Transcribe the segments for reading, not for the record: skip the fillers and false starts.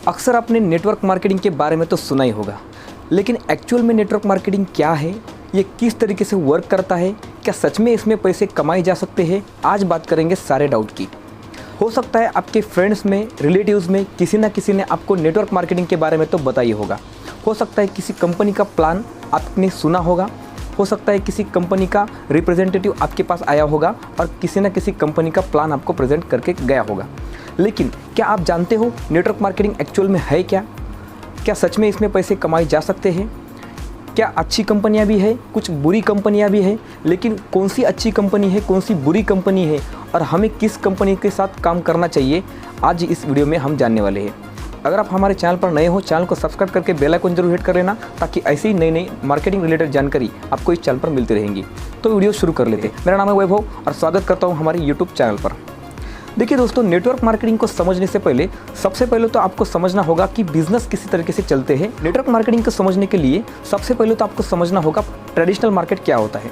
अक्सर आपने network marketing के बारे में तो सुना ही होगा, लेकिन एक्चुअल में नेटवर्क मार्केटिंग क्या है, ये किस तरीके से वर्क करता है, क्या सच में इसमें पैसे कमाए जा सकते हैं, आज बात करेंगे सारे डाउट की। हो सकता है आपके फ्रेंड्स में, रिलेटिव्स में किसी ना किसी ने आपको नेटवर्क मार्केटिंग के बारे में तो बताई होगा। हो सकता है किसी कंपनी का प्लान आपने सुना होगा, हो सकता है किसी कंपनी का रिप्रेजेंटेटिव आपके पास आया होगा और किसी न किसी कंपनी का प्लान आपको प्रेजेंट करके गया होगा। लेकिन क्या आप जानते हो नेटवर्क मार्केटिंग एक्चुअल में है क्या? क्या सच में इसमें पैसे कमाए जा सकते हैं? क्या अच्छी कंपनियां भी है, कुछ बुरी कंपनियां भी है, लेकिन कौन सी अच्छी कंपनी है, कौन सी बुरी कंपनी है और हमें किस कंपनी के साथ काम करना चाहिए, आज इस वीडियो में हम जानने वाले हैं। अगर आप हमारे चैनल पर नए हो, चैनल को सब्सक्राइब करके बेल आइकन जरूर हिट कर लेना, ताकि ऐसी ही नई नई मार्केटिंग रिलेटेड जानकारी आपको इस चैनल पर मिलती रहेंगी। तो वीडियो शुरू कर लेते हैं। मेरा नाम है वैभव और स्वागत करता हूँ हमारे यूट्यूब चैनल पर। देखिए दोस्तों, नेटवर्क मार्केटिंग को समझने से पहले सबसे पहले तो आपको समझना होगा कि बिजनेस किसी तरीके से चलते हैं। नेटवर्क मार्केटिंग को समझने के लिए सबसे पहले तो आपको समझना होगा ट्रेडिशनल मार्केट क्या होता है।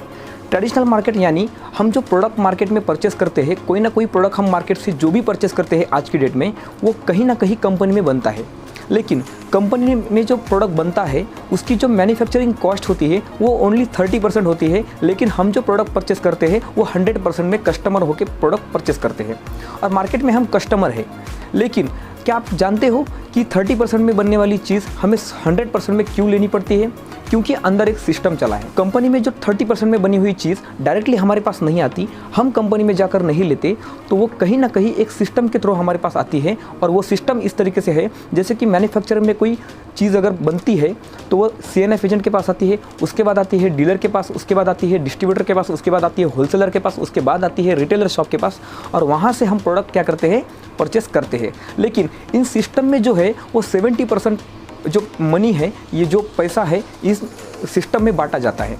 ट्रेडिशनल मार्केट यानी हम जो प्रोडक्ट मार्केट में परचेस करते हैं, कोई ना कोई प्रोडक्ट हम मार्केट से जो भी परचेस करते हैं आज की डेट में, वो कहीं ना कहीं कंपनी में बनता है। लेकिन कंपनी में जो प्रोडक्ट बनता है उसकी जो मैन्युफैक्चरिंग कॉस्ट होती है वो ओनली 30% होती है, लेकिन हम जो प्रोडक्ट परचेस करते हैं वो 100% में कस्टमर होकर प्रोडक्ट परचेस करते हैं और मार्केट में हम कस्टमर हैं। लेकिन क्या आप जानते हो कि 30% में बनने वाली चीज़ हमें 100% में क्यों लेनी पड़ती है? क्योंकि अंदर एक सिस्टम चला है। कंपनी में जो 30% में बनी हुई चीज़ डायरेक्टली हमारे पास नहीं आती, हम कंपनी में जाकर नहीं लेते, तो वो कहीं ना कहीं एक सिस्टम के थ्रू हमारे पास आती है। और वो सिस्टम इस तरीके से है जैसे कि मैन्युफैक्चर में कोई चीज़ अगर बनती है तो वो CNF एजेंट के पास आती है, उसके बाद आती है डीलर के पास, उसके बाद आती है डिस्ट्रीब्यूटर के पास, उसके बाद आती है होलसेलर के पास, उसके बाद आती है रिटेलर शॉप के पास, और वहाँ से हम प्रोडक्ट क्या करते हैं, परचेस करते हैं। लेकिन इन सिस्टम में जो है वो 70% जो मनी है, ये जो पैसा है, इस सिस्टम में बांटा जाता है।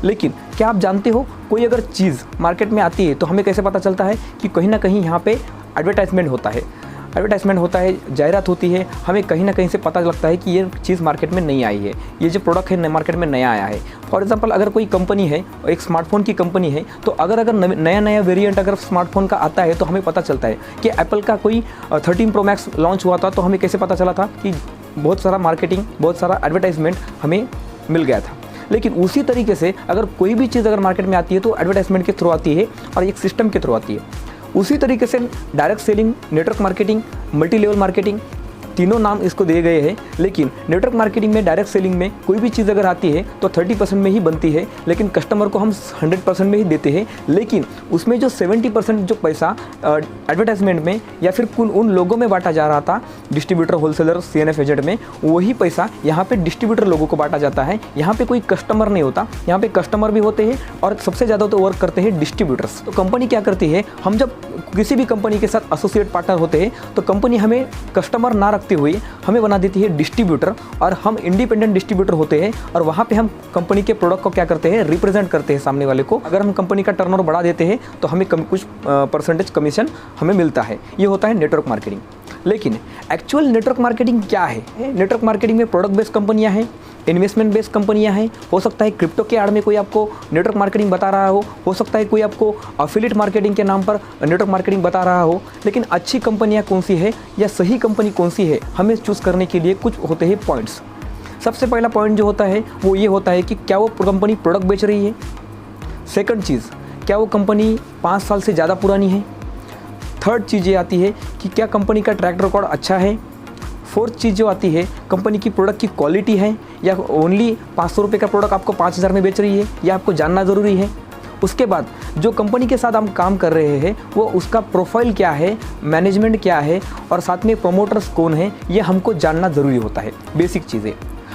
लेकिन क्या आप जानते हो कोई अगर चीज़ मार्केट में आती है तो हमें कैसे पता चलता है कि कहीं ना कहीं यहाँ पे एडवर्टाइजमेंट होता है, जाहिरात होती है, हमें कहीं ना कहीं से पता लगता है कि ये चीज़ मार्केट में नहीं आई है, ये जो प्रोडक्ट है मार्केट में नया आया है। फॉर एग्जांपल, अगर कोई कंपनी है, एक स्मार्टफोन की कंपनी है, तो अगर नया वेरिएंट अगर स्मार्टफोन का आता है तो हमें पता चलता है कि एप्पल का कोई 13 Pro Max लॉन्च हुआ था, तो हमें कैसे पता चला था कि बहुत सारा मार्केटिंग, बहुत सारा एडवर्टाइजमेंट हमें मिल गया था। लेकिन उसी तरीके से अगर कोई भी चीज़ अगर मार्केट में आती है तो एडवर्टाइजमेंट के थ्रू आती है और एक सिस्टम के थ्रू आती है। उसी तरीके से direct selling, network marketing, multi level marketing, तीनों नाम इसको दिए गए हैं। लेकिन नेटवर्क मार्केटिंग में, डायरेक्ट सेलिंग में कोई भी चीज़ अगर आती है तो 30% में ही बनती है, लेकिन कस्टमर को हम 100% में ही देते हैं। लेकिन उसमें जो 70% जो पैसा एडवर्टाइजमेंट में या फिर उन लोगों में बांटा जा रहा था, डिस्ट्रीब्यूटर, होलसेलर, CNF एजेंट में, वही पैसा यहाँ पे डिस्ट्रीब्यूटर लोगों को बांटा जाता है। यहाँ पे कोई कस्टमर नहीं होता, यहाँ पे कस्टमर भी होते हैं और सबसे ज़्यादा तो वर्क करते हैं डिस्ट्रीब्यूटर्स। तो कंपनी क्या करती है, हम जब किसी भी कंपनी के साथ एसोसिएट पार्टनर होते हैं तो कंपनी हमें कस्टमर ना रखते हुए हमें बना देती है डिस्ट्रीब्यूटर, और हम इंडिपेंडेंट डिस्ट्रीब्यूटर होते हैं और वहाँ पे हम कंपनी के प्रोडक्ट को क्या करते हैं, रिप्रेजेंट करते हैं सामने वाले को। अगर हम कंपनी का टर्नओवर बढ़ा देते हैं तो हमें कुछ परसेंटेज कमीशन हमें मिलता है। ये होता है नेटवर्क मार्केटिंग। लेकिन एक्चुअल नेटवर्क मार्केटिंग क्या है? नेटवर्क मार्केटिंग में प्रोडक्ट बेस्ड कंपनियां हैं, इन्वेस्टमेंट बेस्ड कंपनियां हैं, हो सकता है क्रिप्टो के आड़ में कोई आपको नेटवर्क मार्केटिंग बता रहा हो सकता है कोई आपको एफिलिएट मार्केटिंग के नाम पर नेटवर्क मार्केटिंग बता रहा हो। लेकिन अच्छी कंपनियां कौन सी है या सही कंपनी कौन सी है, हमें चूज़ करने के लिए कुछ होते हैं पॉइंट्स। सबसे पहला पॉइंट जो होता है वो ये होता है कि क्या वो कंपनी प्रोडक्ट बेच रही है। सेकंड चीज़, क्या वो कंपनी 5 साल से ज़्यादा पुरानी है। थर्ड चीज़ ये आती है कि क्या कंपनी का ट्रैक रिकॉर्ड अच्छा है। फोर्थ चीज़ जो आती है, कंपनी की प्रोडक्ट की क्वालिटी है या ओनली 500 रुपये का प्रोडक्ट आपको 5000 में बेच रही है, यह आपको जानना ज़रूरी है। उसके बाद जो कंपनी के साथ हम काम कर रहे हैं वो उसका प्रोफाइल क्या है, मैनेजमेंट क्या है और साथ में प्रोमोटर्स कौन है, ये हमको जानना ज़रूरी होता है, बेसिक चीज़ें।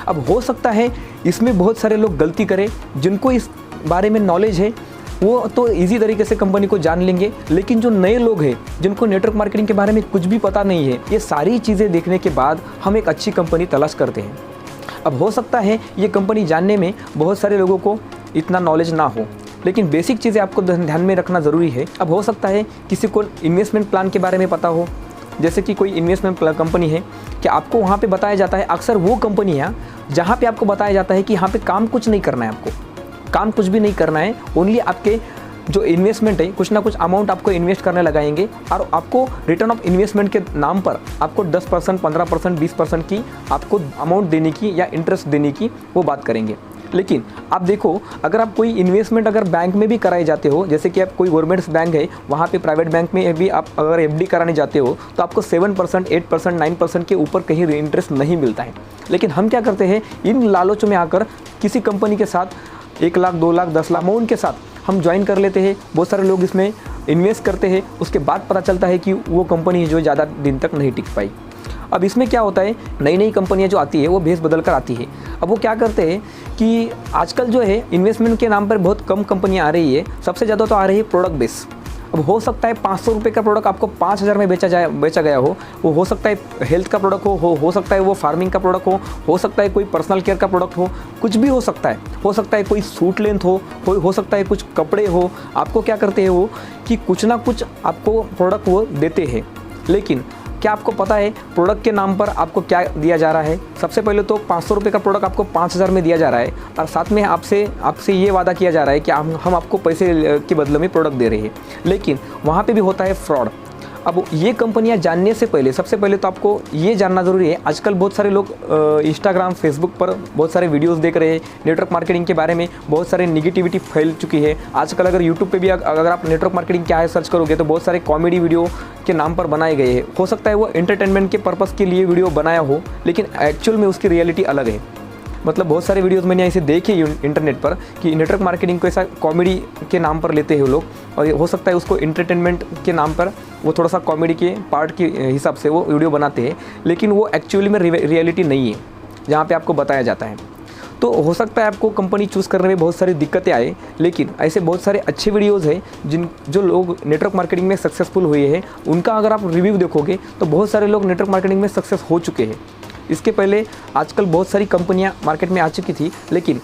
अब हो सकता है इसमें बहुत सारे लोग गलती करें, जिनको इस बारे में नॉलेज है वो तो इजी तरीके से कंपनी को जान लेंगे, लेकिन जो नए लोग हैं जिनको नेटवर्क मार्केटिंग के बारे में कुछ भी पता नहीं है, ये सारी चीज़ें देखने के बाद हम एक अच्छी कंपनी तलाश करते हैं। अब हो सकता है ये कंपनी जानने में बहुत सारे लोगों को इतना नॉलेज ना हो, लेकिन बेसिक चीज़ें आपको ध्यान में रखना ज़रूरी है। अब हो सकता है किसी को इन्वेस्टमेंट प्लान के बारे में पता हो, जैसे कि कोई इन्वेस्टमेंट कंपनी है कि आपको वहाँ पे बताया जाता है, अक्सर वो कंपनियाँ जहाँ पे आपको बताया जाता है कि यहाँ पे काम कुछ नहीं करना है, आपको काम कुछ भी नहीं करना है, ओनली आपके जो इन्वेस्टमेंट है कुछ ना कुछ अमाउंट आपको इन्वेस्ट करने लगाएंगे और आपको रिटर्न ऑफ इन्वेस्टमेंट के नाम पर आपको 10%, 15%, 20% की आपको अमाउंट देने की या इंटरेस्ट देने की वो बात करेंगे। लेकिन आप देखो, अगर आप कोई इन्वेस्टमेंट अगर बैंक में भी कराए जाते हो, जैसे कि आप कोई गवर्नमेंट बैंक है वहाँ पे प्राइवेट बैंक में भी आप अगर एफडी कराने जाते हो तो आपको 7%, 8%, 9% के ऊपर कहीं इंटरेस्ट नहीं मिलता है। लेकिन हम क्या करते हैं, इन लालचों में आकर किसी कंपनी के साथ 1 लाख, 2 लाख, 10 लाख अमाउंट के साथ हम ज्वाइन कर लेते हैं। बहुत सारे लोग इसमें इन्वेस्ट करते हैं, उसके बाद पता चलता है कि वो कंपनी जो ज़्यादा दिन तक नहीं टिक पाई। अब इसमें क्या होता है, नई नई कंपनियां जो आती है वो भेस बदल कर आती है। अब वो क्या करते हैं कि आजकल जो है इन्वेस्टमेंट के नाम पर बहुत कम कंपनियां आ रही है, सबसे ज़्यादा तो आ रही है प्रोडक्ट बेस। अब हो सकता है 500 रुपये का प्रोडक्ट आपको 5000 में बेचा गया हो, वो हो सकता है हेल्थ का प्रोडक्ट हो सकता है वो फार्मिंग का प्रोडक्ट हो सकता है कोई पर्सनल केयर का प्रोडक्ट कुछ भी हो सकता है कोई सूट लेंथ हो सकता है कुछ कपड़े हो। आपको क्या करते हैं वो कि कुछ ना कुछ आपको प्रोडक्ट वो देते हैं। लेकिन क्या आपको पता है प्रोडक्ट के नाम पर आपको क्या दिया जा रहा है? सबसे पहले तो 500 रुपये का प्रोडक्ट आपको 5000 में दिया जा रहा है और साथ में आपसे ये वादा किया जा रहा है कि हम आपको पैसे के बदले में प्रोडक्ट दे रहे हैं। लेकिन वहाँ पे भी होता है फ्रॉड। अब ये कंपनियां जानने से पहले सबसे पहले तो आपको ये जानना ज़रूरी है। आजकल बहुत सारे लोग इंस्टाग्राम, फेसबुक पर बहुत सारे वीडियोस देख रहे हैं, नेटवर्क मार्केटिंग के बारे में बहुत सारे निगेटिविटी फैल चुकी है। आजकल अगर यूट्यूब पे भी अगर आप नेटवर्क मार्केटिंग क्या है सर्च करोगे तो बहुत सारे कॉमेडी वीडियो के नाम पर बनाए गए हैं। हो सकता है वो एंटरटेनमेंट के पर्पज़ के लिए वीडियो बनाया हो, लेकिन एक्चुअल में उसकी रियलिटी अलग है। मतलब बहुत सारे वीडियोस मैंने ऐसे देखे इंटरनेट पर कि नेटवर्क मार्केटिंग को ऐसा कॉमेडी के नाम पर लेते हैं वो लोग, और हो सकता है उसको एंटरटेनमेंट के नाम पर वो थोड़ा सा कॉमेडी के पार्ट के हिसाब से वो वीडियो बनाते हैं, लेकिन वो एक्चुअली में रियलिटी नहीं है जहाँ पे आपको बताया जाता है। तो हो सकता है आपको कंपनी चूज़ करने में बहुत सारी दिक्कतें आए, लेकिन ऐसे बहुत सारे अच्छे वीडियोज़ हैं जो लोग नेटवर्क मार्केटिंग में सक्सेसफुल हुए हैं, उनका अगर आप रिव्यू देखोगे तो बहुत सारे लोग नेटवर्क मार्केटिंग में सक्सेस हो चुके हैं। इसके पहले आजकल बहुत सारी कंपनियां मार्केट में आ चुकी थी, लेकिन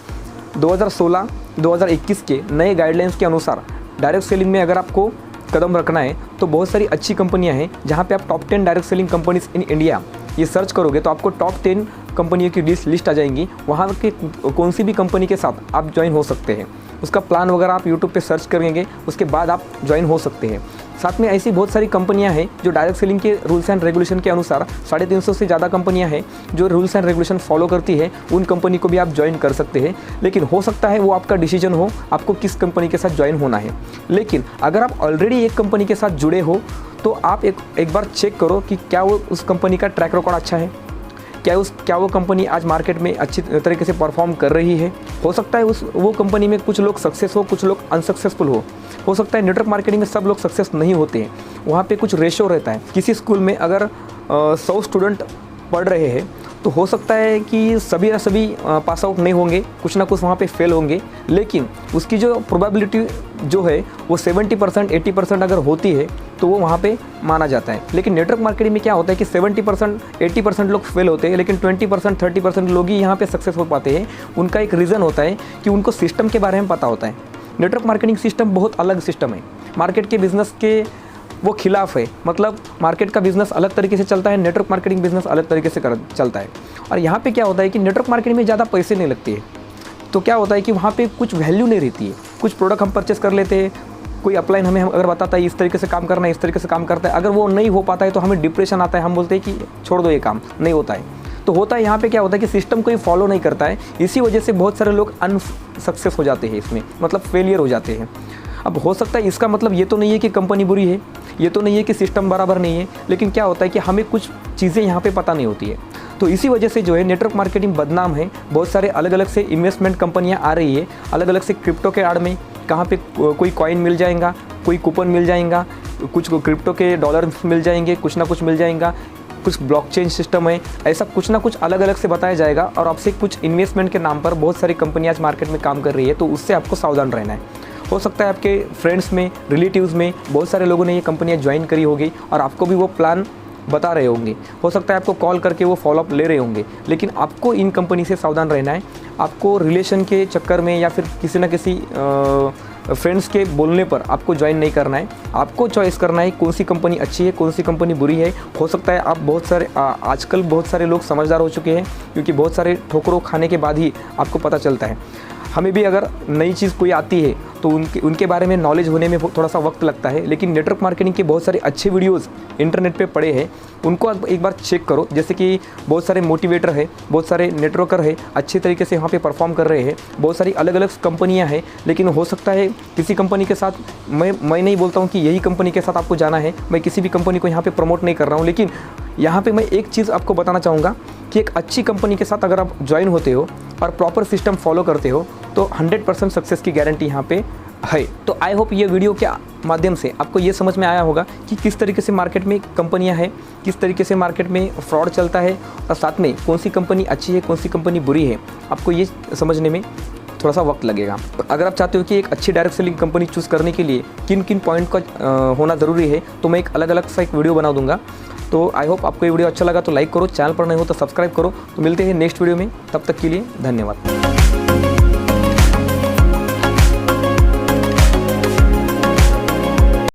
2016-2021 के नए गाइडलाइंस के अनुसार डायरेक्ट सेलिंग में अगर आपको कदम रखना है तो बहुत सारी अच्छी कंपनियां हैं जहां पे आप top 10 direct selling companies in India ये सर्च करोगे तो आपको टॉप 10 कंपनियों की लिस्ट आ जाएंगी। वहाँ के कौन सी भी कंपनी के साथ आप ज्वाइन हो सकते हैं, उसका प्लान वगैरह आप यूट्यूब पे सर्च करेंगे, उसके बाद आप ज्वाइन हो सकते हैं। साथ में ऐसी बहुत सारी कंपनियां हैं जो डायरेक्ट सेलिंग के रूल्स एंड रेगुलेशन के अनुसार 350 से ज़्यादा कंपनियां हैं जो रूल्स एंड रेगुलेशन फॉलो करती है, उन कंपनी को भी आप ज्वाइन कर सकते हैं। लेकिन हो सकता है वो आपका डिसीजन हो आपको किस कंपनी के साथ ज्वाइन होना है। लेकिन अगर आप ऑलरेडी एक कंपनी के साथ जुड़े हो तो आप एक बार चेक करो कि क्या वो उस कंपनी का ट्रैक रिकॉर्ड अच्छा है, क्या वो कंपनी आज मार्केट में अच्छी तरीके से परफॉर्म कर रही है। हो सकता है वो कंपनी में कुछ लोग सक्सेस हो, कुछ लोग अनसक्सेसफुल हो सकता है नेटवर्क मार्केटिंग में सब लोग सक्सेस नहीं होते हैं, वहाँ पे कुछ रेशो रहता है। किसी स्कूल में अगर 100 स्टूडेंट पढ़ रहे हैं तो हो सकता है कि सभी ना सभी पास आउट नहीं होंगे, कुछ ना कुछ वहाँ पे फेल होंगे, लेकिन उसकी जो प्रोबेबिलिटी जो है वो 70%, 80% अगर होती है तो वो वहाँ पे माना जाता है। लेकिन नेटवर्क मार्केटिंग में क्या होता है कि 70%, 80% लोग फेल होते हैं, लेकिन 20%, 30% लोग ही यहाँ पे सक्सेस हो पाते हैं। उनका एक रीज़न होता है कि उनको सिस्टम के बारे में पता होता है। नेटवर्क मार्केटिंग सिस्टम बहुत अलग सिस्टम है, मार्केट के बिज़नेस के वो खिलाफ है। मतलब मार्केट का बिज़नेस अलग तरीके से चलता है, नेटवर्क मार्केटिंग बिज़नेस अलग तरीके से चलता है। और यहाँ पे क्या होता है कि नेटवर्क मार्केटिंग में ज़्यादा पैसे नहीं लगते हैं, तो क्या होता है कि वहाँ पे कुछ वैल्यू नहीं रहती है। कुछ प्रोडक्ट हम परचेस कर लेते हैं, कोई अपलाइन हमें अगर बताता है इस तरीके से काम करना है, इस तरीके से काम करता है, अगर वो नहीं हो पाता है तो हमें डिप्रेशन आता है, हम बोलते हैं कि छोड़ दो ये काम, नहीं होता है। तो होता है यहाँ पे क्या होता है कि सिस्टम कोई फॉलो नहीं करता है, इसी वजह से बहुत सारे लोग अनसक्सेस हो जाते हैं इसमें, मतलब फेलियर हो जाते हैं। अब हो सकता है इसका मतलब ये तो नहीं है कि कंपनी बुरी है, ये तो नहीं है कि सिस्टम बराबर नहीं है, लेकिन क्या होता है कि हमें कुछ चीज़ें यहाँ पे पता नहीं होती है। तो इसी वजह से जो है नेटवर्क मार्केटिंग बदनाम है। बहुत सारे अलग अलग से इन्वेस्टमेंट कंपनियाँ आ रही है, अलग अलग से क्रिप्टो के आड़ में कहाँ पे कोई कॉइन मिल जाएगा, कोई कूपन मिल जाएगा, कुछ क्रिप्टो के डॉलर मिल जाएंगे, कुछ ना कुछ मिल जाएगा, कुछ ब्लॉकचेन सिस्टम है, ऐसा कुछ ना कुछ अलग अलग से बताया जाएगा और आपसे कुछ इन्वेस्टमेंट के नाम पर बहुत सारी कंपनियाँ आज मार्केट में काम कर रही है। तो उससे आपको सावधान रहना है। हो सकता है आपके फ्रेंड्स में, रिलेटिव्स में बहुत सारे लोगों ने ये कंपनियाँ ज्वाइन करी होगी और आपको भी वो प्लान बता रहे होंगे, हो सकता है आपको कॉल करके वो फॉलोअप ले रहे होंगे, लेकिन आपको इन कंपनी से सावधान रहना है। आपको रिलेशन के चक्कर में या फिर किसी न किसी फ्रेंड्स के बोलने पर आपको ज्वाइन नहीं करना है। आपको चॉइस करना है कौन सी कंपनी अच्छी है, कौन सी कंपनी बुरी है। हो सकता है आप आजकल बहुत सारे लोग समझदार हो चुके हैं, क्योंकि बहुत सारे ठोकरों खाने के बाद ही आपको पता चलता है। हमें भी अगर नई चीज़ कोई आती है तो उनके बारे में नॉलेज होने में थोड़ा सा वक्त लगता है, लेकिन नेटवर्क मार्केटिंग के बहुत सारे अच्छे वीडियोज़ इंटरनेट पे पड़े हैं, उनको आप एक बार चेक करो। जैसे कि बहुत सारे मोटिवेटर है, बहुत सारे नेटवर्कर है, अच्छे तरीके से यहाँ पे परफॉर्म कर रहे हैं, बहुत सारी अलग अलग कंपनियाँ हैं। लेकिन हो सकता है किसी कंपनी के साथ, मैं नहीं बोलता हूँ कि यही कंपनी के साथ आपको जाना है, मैं किसी भी कंपनी को यहाँ पे प्रमोट नहीं कर रहा हूँ, लेकिन यहाँ पे मैं एक चीज़ आपको बताना चाहूँगा कि एक अच्छी कंपनी के साथ अगर आप ज्वाइन होते हो और प्रॉपर सिस्टम फॉलो करते हो तो 100% सक्सेस की गारंटी यहाँ पे है। तो आई होप ये वीडियो के माध्यम से आपको ये समझ में आया होगा कि किस तरीके से मार्केट में कंपनियां हैं, किस तरीके से मार्केट में फ्रॉड चलता है, और साथ में कौन सी कंपनी अच्छी है, कौन सी कंपनी बुरी है, आपको ये समझने में थोड़ा सा वक्त लगेगा। अगर आप चाहते हो कि एक अच्छी डायरेक्ट सेलिंग कंपनी चूज़ करने के लिए किन किन पॉइंट का होना ज़रूरी है, तो मैं एक अलग अलग सा एक वीडियो बना दूंगा। तो आई होप आपको ये वीडियो अच्छा लगा तो लाइक करो, चैनल पर नहीं हो तो सब्सक्राइब करो। तो मिलते हैं नेक्स्ट वीडियो में, तब तक के लिए धन्यवाद।